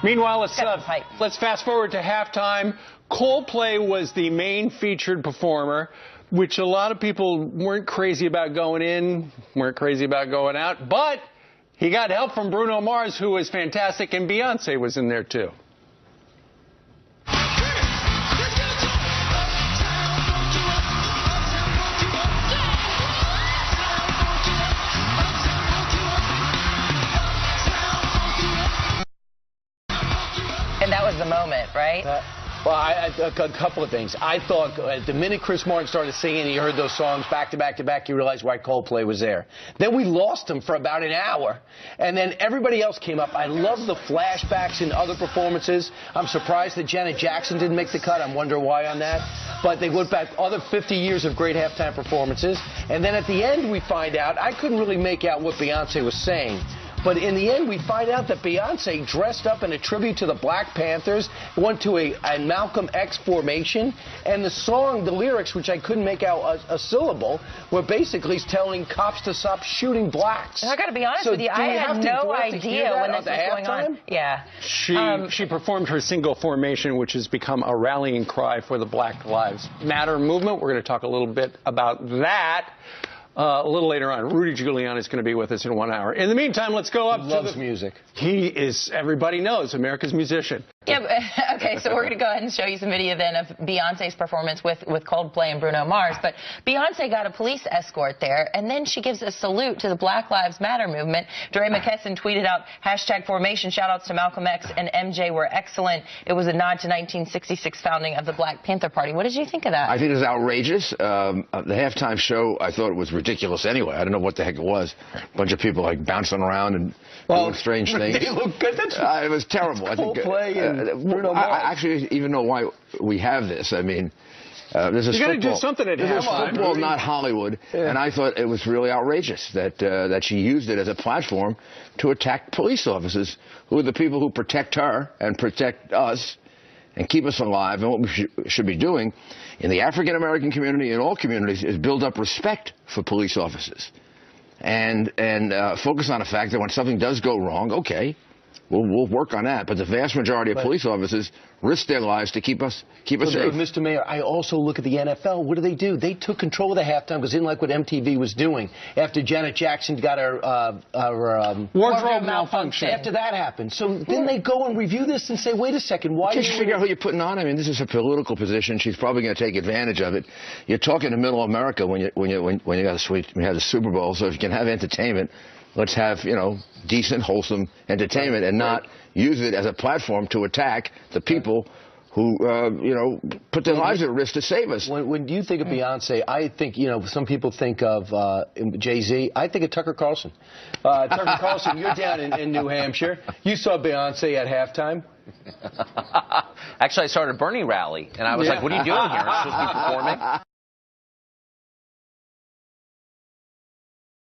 Meanwhile, let's fast forward to halftime. Coldplay was the main featured performer, which a lot of people weren't crazy about going in, weren't crazy about going out, but he got help from Bruno Mars, who was fantastic, and Beyonce was in there too. And that was the moment, right? Well, a couple of things. I thought the minute Chris Martin started singing and you heard those songs back to back to back, you realized why Coldplay was there. Then we lost him for about an hour. And then everybody else came up. I love the flashbacks in other performances. I'm surprised that Janet Jackson didn't make the cut. I'm wondering why on that. But they went back other 50 years of great halftime performances. And then at the end, we find out, I couldn't really make out what Beyonce was saying. But in the end, we find out that Beyonce dressed up in a tribute to the Black Panthers, went to a Malcolm X formation, and the song, the lyrics, which I couldn't make out a syllable, were basically telling cops to stop shooting blacks. And I got to be honest with you, I had no idea when this was going on. Yeah. She performed her single formation, which has become a rallying cry for the Black Lives Matter movement. We're going to talk a little bit about that. A little later on. Rudy Giuliani is going to be with us in 1 hour. In the meantime, let's go up to loves music. He is, everybody knows, America's musician. Yeah, okay, so we're going to go ahead and show you some video then of Beyonce's performance with Coldplay and Bruno Mars. But Beyonce got a police escort there, and then she gives a salute to the Black Lives Matter movement. Dre McKesson tweeted out, #formation, shout-outs to Malcolm X and MJ were excellent. It was a nod to 1966 founding of the Black Panther Party. What did you think of that? I think it was outrageous. The halftime show, I thought it was ridiculous anyway. I don't know what the heck it was. A bunch of people like bouncing around and doing strange things. They look good. It was terrible. I think Bruno Mars. I actually even know why we have this. I mean, this is you got to do something at halftime. This is football, not Hollywood. Yeah. And I thought it was really outrageous that she used it as a platform to attack police officers, who are the people who protect her and protect us and keep us alive. And what we should be doing in the African American community and all communities is build up respect for police officers and focus on the fact that when something does go wrong, okay, we'll work on that. But the vast majority of police officers risk their lives to keep us safe. Mr. Mayor, I also look at the NFL. What do? They took control of the halftime because they didn't like what MTV was doing after Janet Jackson got her wardrobe malfunction. After that happened. So then they go and review this and say, wait a second, why can't you figure out who you're putting on? I mean, this is a political position. She's probably going to take advantage of it. You're talking to middle America when you got the Super Bowl. So if you can have entertainment, let's have, decent, wholesome entertainment and not use it as a platform to attack the people who, put their lives at risk to save us. When you think of Beyonce, I think, some people think of Jay-Z. I think of Tucker Carlson. Tucker Carlson, you're down in New Hampshire. You saw Beyonce at halftime. Actually, I started a Bernie rally, and I was like, what are you doing here? I'm supposed to be performing?